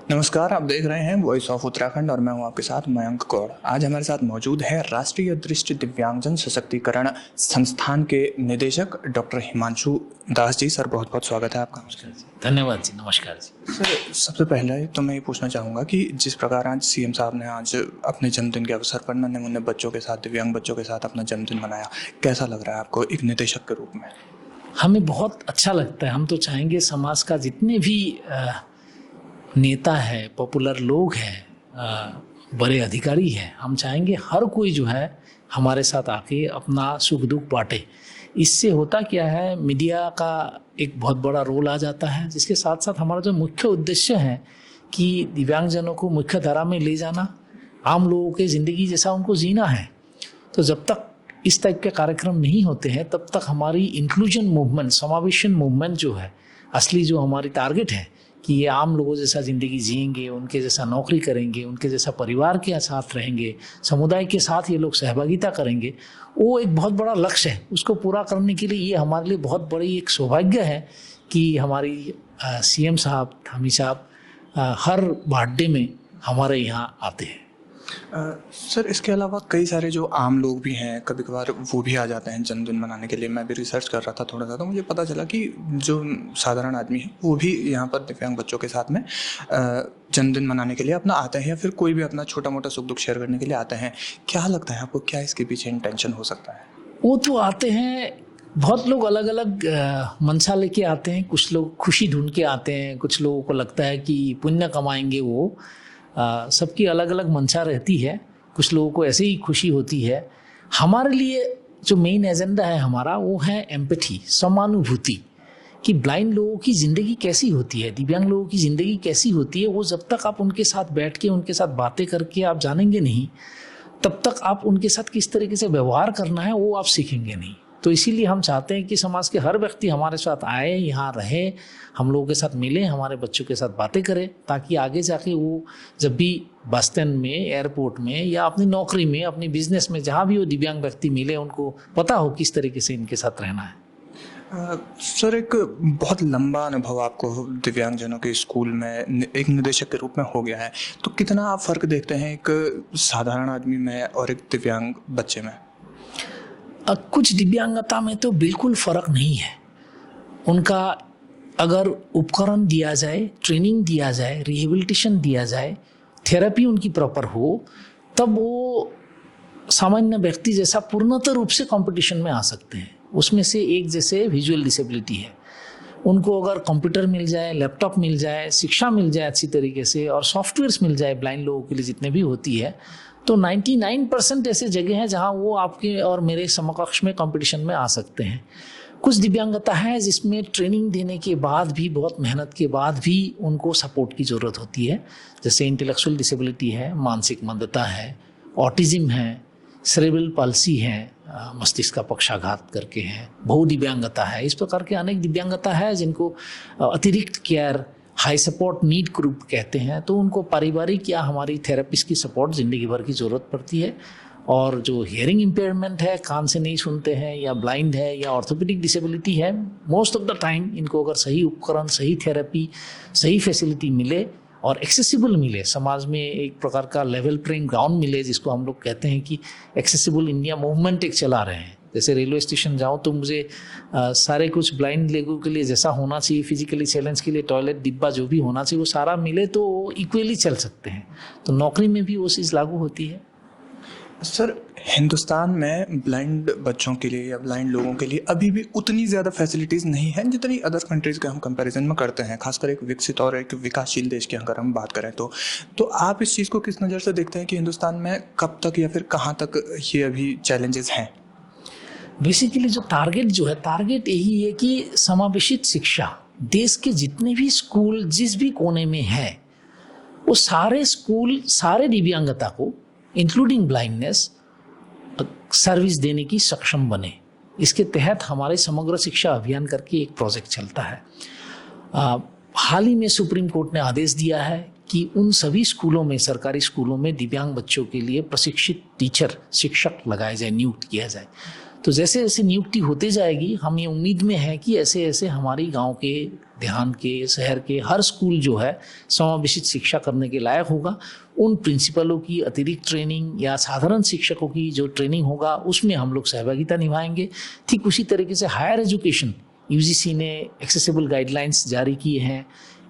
नमस्कार, आप देख रहे हैं वॉइस ऑफ उत्तराखंड और मैं हूं आपके साथ मयंक कौड़। आज हमारे साथ मौजूद है राष्ट्रीय दृष्टि दिव्यांगजन सशक्तिकरण संस्थान के निदेशक डॉक्टर हिमांशु दास जी। सर, बहुत बहुत स्वागत है आपका। नमस्कार जी। धन्यवाद जी। नमस्कार जी। सर, सबसे पहले तो मैं ये पूछना चाहूँगा कि जिस प्रकार आज सीएम साहब ने आज अपने जन्मदिन के अवसर पर नन्हे मुन्ने बच्चों के साथ, दिव्यांग बच्चों के साथ अपना जन्मदिन मनाया, कैसा लग रहा है आपको एक निदेशक के रूप में? हमें बहुत अच्छा लगता है। हम तो चाहेंगे समाज का जितने भी नेता है, पॉपुलर लोग हैं, बड़े अधिकारी हैं, हम चाहेंगे हर कोई जो है हमारे साथ आके अपना सुख दुख बांटे। इससे होता क्या है, मीडिया का एक बहुत बड़ा रोल आ जाता है, जिसके साथ साथ हमारा जो मुख्य उद्देश्य है कि दिव्यांगजनों को मुख्य धारा में ले जाना, आम लोगों के ज़िंदगी जैसा उनको जीना है। तो जब तक इस टाइप के कार्यक्रम नहीं होते हैं तब तक हमारी इंक्लूजन मूवमेंट, समावेशन मूवमेंट जो है, असली जो हमारी टारगेट है कि ये आम लोगों जैसा ज़िंदगी जिएंगे, उनके जैसा नौकरी करेंगे, उनके जैसा परिवार के साथ रहेंगे, समुदाय के साथ ये लोग सहभागिता करेंगे, वो एक बहुत बड़ा लक्ष्य है। उसको पूरा करने के लिए ये हमारे लिए बहुत बड़ी एक सौभाग्य है कि हमारी सीएम साहब, धामी साहब हर बर्थडे में हमारे यहाँ आते हैं। सर, इसके अलावा कई सारे जो आम लोग भी हैं, कभी कभार वो भी आ जाते हैं जन्मदिन मनाने के लिए। मैं भी रिसर्च कर रहा था थोड़ा सा, तो मुझे पता चला कि जो साधारण आदमी है वो भी यहाँ पर दिव्यांग बच्चों के साथ में जन्मदिन मनाने के लिए अपना आते हैं, या फिर कोई भी अपना छोटा मोटा सुख दुख शेयर करने के लिए आते हैं। क्या लगता है आपको, क्या इसके पीछे इंटेंशन हो सकता है? वो तो आते हैं, बहुत लोग अलग अलग मंशा लेके आते हैं। कुछ लोग खुशी ढूंढ के आते हैं, कुछ लोगों को लगता है कि पुण्य कमाएंगे वो। सबकी अलग अलग मंशा रहती है। कुछ लोगों को ऐसे ही खुशी होती है। हमारे लिए जो मेन एजेंडा है हमारा, वो है एम्पैथी, समानुभूति, कि ब्लाइंड लोगों की ज़िंदगी कैसी होती है, दिव्यांग लोगों की ज़िंदगी कैसी होती है। वो जब तक आप उनके साथ बैठ के, उनके साथ बातें करके आप जानेंगे नहीं, तब तक आप उनके साथ किस तरीके से व्यवहार करना है वो आप सीखेंगे नहीं। तो इसीलिए हम चाहते हैं कि समाज के हर व्यक्ति हमारे साथ आए, यहाँ रहे, हम लोगों के साथ मिले, हमारे बच्चों के साथ बातें करें, ताकि आगे जाके वो जब भी बस स्टैंड में, एयरपोर्ट में, या अपनी नौकरी में, अपनी बिजनेस में, जहाँ भी वो दिव्यांग व्यक्ति मिले, उनको पता हो किस तरीके से इनके साथ रहना है। सर, एक बहुत लंबा अनुभव आपको दिव्यांगजनों के स्कूल में एक निदेशक के रूप में हो गया है, तो कितना आप फ़र्क देखते हैं एक साधारण आदमी में और एक दिव्यांग बच्चे में? कुछ दिव्यांगता में तो बिल्कुल फ़र्क नहीं है। उनका अगर उपकरण दिया जाए, ट्रेनिंग दिया जाए, रिहेबिलिटेशन दिया जाए, थेरेपी उनकी प्रॉपर हो, तब वो सामान्य व्यक्ति जैसा पूर्णतः रूप से कंपटीशन में आ सकते हैं। उसमें से एक जैसे विजुअल डिसेबिलिटी है, उनको अगर कंप्यूटर मिल जाए, लैपटॉप मिल जाए, शिक्षा मिल जाए अच्छी तरीके से, और सॉफ्टवेयर्स मिल जाए ब्लाइंड लोगों के लिए जितने भी होती है, तो 99% ऐसे जगह हैं जहां वो आपके और मेरे समकक्ष में कंपटीशन में आ सकते हैं। कुछ दिव्यांगता है जिसमें ट्रेनिंग देने के बाद भी, बहुत मेहनत के बाद भी उनको सपोर्ट की ज़रूरत होती है। जैसे इंटेलेक्चुअल डिसेबिलिटी है, मानसिक मंदता है, ऑटिज्म है, सेरेब्रल पाल्सी है, मस्तिष्क का पक्षाघात करके है, बहुदिव्यांगता है। इस प्रकार के अनेक दिव्यांगता है जिनको अतिरिक्त care, high support need group कहते हैं। तो उनको पारिवारिक या हमारी थेरेपिस्ट की सपोर्ट ज़िंदगी भर की ज़रूरत पड़ती है। और जो हियरिंग इम्पेयरमेंट है, कान से नहीं सुनते हैं, या ब्लाइंड है, या ऑर्थोपेडिक डिसेबिलिटी है, मोस्ट ऑफ द टाइम इनको अगर सही उपकरण, सही थेरेपी, सही फैसिलिटी मिले और एक्सेसिबल मिले, समाज में एक प्रकार का लेवल प्लेइंग ग्राउंड मिले, जिसको हम लोग कहते हैं कि एक्सेसिबल इंडिया मूवमेंट एक चला रहे हैं। जैसे रेलवे स्टेशन जाऊँ तो मुझे सारे कुछ ब्लाइंड लोगों के लिए जैसा होना चाहिए, फिजिकली चैलेंज के लिए टॉयलेट, डिब्बा जो भी होना चाहिए, वो सारा मिले तो इक्वली चल सकते हैं। तो नौकरी में भी वो चीज़ लागू होती है। सर, हिंदुस्तान में ब्लाइंड बच्चों के लिए या ब्लाइंड लोगों के लिए अभी भी उतनी ज़्यादा फैसिलिटीज़ नहीं हैं जितनी अदर कंट्रीज़ के हम कंपैरिजन में करते हैं, खासकर एक विकसित और एक विकासशील देश की अगर हम बात करें तो आप इस चीज़ को किस नज़र से देखते हैं कि हिंदुस्तान में कब तक या फिर कहाँ तक ये अभी चैलेंजेस हैं? बेसिकली जो टारगेट यही है कि समावेशित शिक्षा, देश के जितने भी स्कूल जिस भी कोने में है, वो सारे स्कूल सारे दिव्यांगता को इंक्लूडिंग ब्लाइंडनेस सर्विस देने की सक्षम बने। इसके तहत हमारे समग्र शिक्षा अभियान करके एक प्रोजेक्ट चलता है। हाल ही में सुप्रीम कोर्ट ने आदेश दिया है कि उन सभी स्कूलों में, सरकारी स्कूलों में दिव्यांग बच्चों के लिए प्रशिक्षित टीचर, शिक्षक लगाए जाए, नियुक्त किया जाए। तो जैसे जैसे नियुक्ति होते जाएगी, हम ये उम्मीद में है कि ऐसे ऐसे हमारी गांव के, देहात के, शहर के हर स्कूल जो है समावेशित शिक्षा करने के लायक होगा। उन प्रिंसिपलों की अतिरिक्त ट्रेनिंग या साधारण शिक्षकों की जो ट्रेनिंग होगा उसमें हम लोग सहभागिता निभाएंगे। ठीक उसी तरीके से हायर एजुकेशन, यूजीसी ने एक्सेसिबल गाइडलाइंस जारी किए हैं।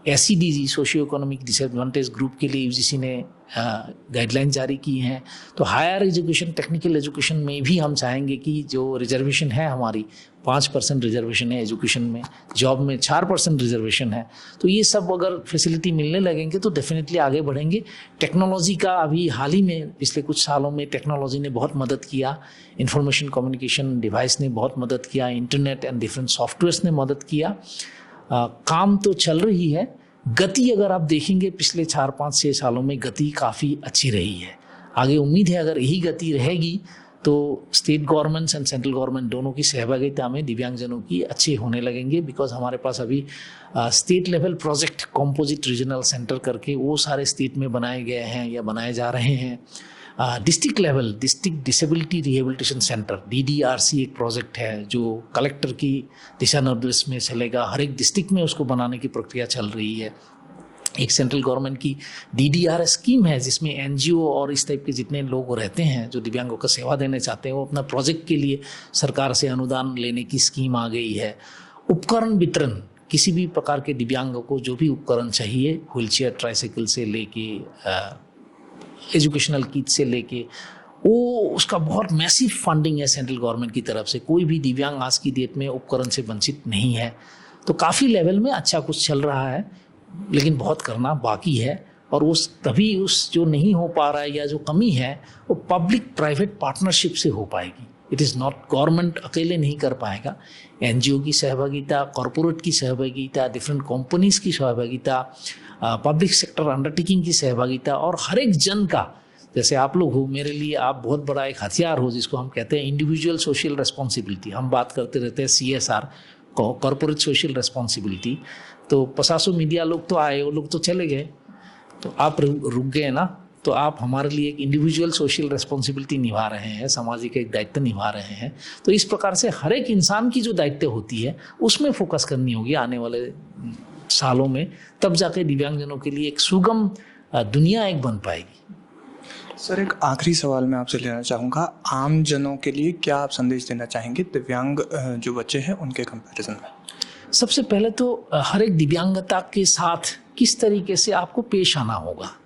SEDG, socio economic disadvantage group के लिए यूजीसी ने गाइडलाइन जारी की हैं। तो हायर एजुकेशन, टेक्निकल एजुकेशन में भी हम चाहेंगे कि जो रिजर्वेशन है हमारी, 5% रिजर्वेशन है एजुकेशन में, जॉब में 4% रिजर्वेशन है, तो ये सब अगर फैसिलिटी मिलने लगेंगे तो डेफिनेटली आगे बढ़ेंगे। टेक्नोलॉजी का अभी हाल ही में पिछले कुछ सालों में टेक्नोलॉजी ने बहुत मदद किया, इंफॉर्मेशन कम्युनिकेशन डिवाइस ने बहुत मदद किया, इंटरनेट एंड डिफरेंट सॉफ्टवेयर्स ने मदद किया। काम तो चल रही है, गति अगर आप देखेंगे पिछले 4-5-6 सालों में गति काफ़ी अच्छी रही है। आगे उम्मीद है अगर यही गति रहेगी तो state governments and central government दोनों की सहभागिता में दिव्यांगजनों की अच्छे होने लगेंगे। बिकॉज हमारे पास अभी state level project composite regional centre करके वो सारे स्टेट में बनाए गए हैं या बनाए जा रहे हैं। District level, district disability rehabilitation centre, DDRC एक प्रोजेक्ट है जो कलेक्टर की दिशा निर्देश में चलेगा। हर एक डिस्ट्रिक्ट में उसको बनाने की प्रक्रिया चल रही है। एक सेंट्रल गवर्नमेंट की DDRS स्कीम है जिसमें NGO और इस टाइप के जितने लोग रहते हैं जो दिव्यांगों को सेवा देने चाहते हैं वो अपना प्रोजेक्ट के लिए सरकार से अनुदान लेने की स्कीम आ गई है। उपकरण वितरण, किसी भी प्रकार के दिव्यांगों को जो भी उपकरण चाहिए, व्हीलचेयर, ट्राइसाइकिल से लेके एजुकेशनल किट से लेके, वो उसका बहुत मैसिव फंडिंग है सेंट्रल गवर्नमेंट की तरफ से। कोई भी दिव्यांग आज की डेट में उपकरण से वंचित नहीं है। तो काफ़ी लेवल में अच्छा कुछ चल रहा है, लेकिन बहुत करना बाकी है। और उस तभी उस जो नहीं हो पा रहा है या जो कमी है वो पब्लिक प्राइवेट पार्टनरशिप से हो पाएगी। इट इज़ नॉट, गवर्नमेंट अकेले नहीं कर पाएगा। NGO की सहभागिता, कॉरपोरेट की सहभागिता, डिफरेंट कंपनीज की सहभागिता, पब्लिक सेक्टर अंडरटेकिंग की सहभागिता और हर एक जन का, जैसे आप लोग हो, मेरे लिए आप बहुत बड़ा एक हथियार हो जिसको हम कहते हैं इंडिविजुअल सोशल रिस्पॉन्सिबिलिटी। हम बात करते रहते हैं CSR, कॉरपोरेट सोशल रिस्पॉन्सिबिलिटी। तो 500 मीडिया लोग तो आए, वो लोग तो चले गए, तो आप रुक गए ना। तो आप हमारे लिए एक इंडिविजुअल सोशल रिस्पॉन्सिबिलिटी निभा रहे हैं, सामाजिक एक दायित्व निभा रहे हैं। तो इस प्रकार से हर एक इंसान की जो दायित्व होती है उसमें फोकस करनी होगी आने वाले सालों में, तब जाके दिव्यांगजनों के लिए एक सुगम दुनिया एक बन पाएगी। सर, एक आखिरी सवाल मैं आपसे लेना चाहूँगा, आम जनों के लिए क्या आप संदेश देना चाहेंगे दिव्यांग जो बच्चे हैं उनके कंपैरिजन में? सबसे पहले तो हर एक दिव्यांगता के साथ किस तरीके से आपको पेश आना होगा।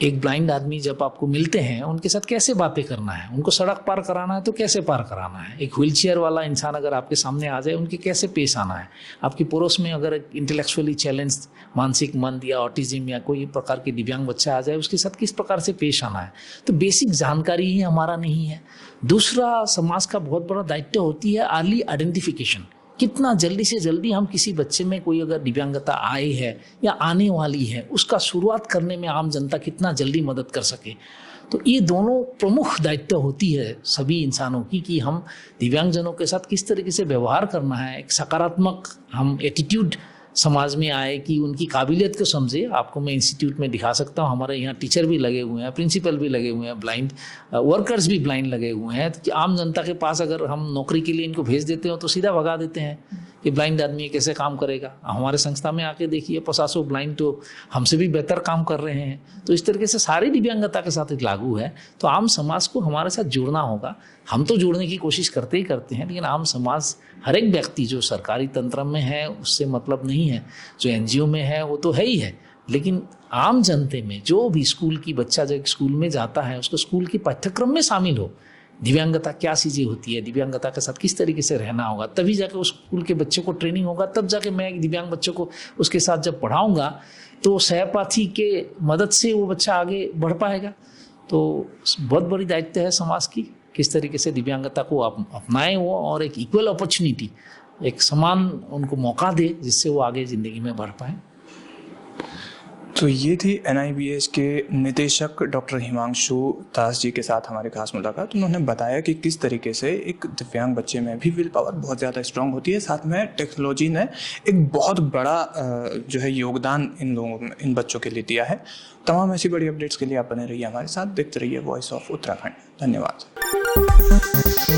एक ब्लाइंड आदमी जब आपको मिलते हैं उनके साथ कैसे बातें करना है, उनको सड़क पार कराना है तो कैसे पार कराना है। एक व्हीलचेयर वाला इंसान अगर आपके सामने आ जाए उनके कैसे पेश आना है। आपकी पड़ोस में अगर एक इंटेलेक्चुअली चैलेंज, मानसिक मंद या ऑटिज्म या कोई प्रकार के दिव्यांग बच्चा आ जाए उसके साथ किस प्रकार से पेश आना है। तो बेसिक जानकारी ही हमारा नहीं है। दूसरा, समाज का बहुत बड़ा दायित्व होती है अर्ली आइडेंटिफिकेशन। कितना जल्दी से जल्दी हम किसी बच्चे में कोई अगर दिव्यांगता आई है या आने वाली है उसका शुरुआत करने में आम जनता कितना जल्दी मदद कर सके। तो ये दोनों प्रमुख दायित्व होती है सभी इंसानों की कि हम दिव्यांगजनों के साथ किस तरीके से व्यवहार करना है। एक सकारात्मक हम एटीट्यूड समाज में आए कि उनकी काबिलियत को समझे। आपको मैं इंस्टीट्यूट में दिखा सकता हूँ, हमारे यहाँ टीचर भी लगे हुए हैं, प्रिंसिपल भी लगे हुए हैं, ब्लाइंड वर्कर्स भी ब्लाइंड लगे हुए हैं। तो आम जनता के पास अगर हम नौकरी के लिए इनको भेज देते हो तो सीधा भगा देते हैं कि ब्लाइंड आदमी कैसे काम करेगा। हमारे संस्था में आके देखिए 500 ब्लाइंड तो हमसे भी बेहतर काम कर रहे हैं। तो इस तरीके से सारी दिव्यांगता के साथ लागू है। तो आम समाज को हमारे साथ जुड़ना होगा। हम तो जोड़ने की कोशिश करते ही करते हैं, लेकिन आम समाज, हर एक व्यक्ति जो सरकारी तंत्र में है उससे मतलब नहीं है, जो NGO में है वो तो है ही है, लेकिन आम जनते में जो भी स्कूल की बच्चा जब स्कूल में जाता है उसको स्कूल के पाठ्यक्रम में शामिल हो। दिव्यांगता क्या चीज़ें होती है, दिव्यांगता के साथ किस तरीके से रहना होगा, तभी जाके उस स्कूल के बच्चे को ट्रेनिंग होगा। तब जाके मैं एक दिव्यांग बच्चों को उसके साथ जब पढ़ाऊँगा तो सहपाठी के मदद से वो बच्चा आगे बढ़ पाएगा। तो बहुत बड़ी दायित्व है समाज की, किस तरीके से दिव्यांगता को अपनाएं वो, और एक इक्वल अपॉर्चुनिटी, एक समान उनको मौका दे जिससे वो आगे ज़िंदगी में बढ़ पाएँ। तो ये थी NIBH के निदेशक डॉक्टर हिमांशु दास जी के साथ हमारी खास मुलाकात। उन्होंने बताया कि किस तरीके से एक दिव्यांग बच्चे में भी विल पावर बहुत ज़्यादा स्ट्रांग होती है, साथ में टेक्नोलॉजी ने एक बहुत बड़ा जो है योगदान इन बच्चों के लिए दिया है। तमाम ऐसी बड़ी अपडेट्स के लिए आप बने रहिए हमारे साथ, देखते रहिए वॉइस ऑफ उत्तराखंड। धन्यवाद।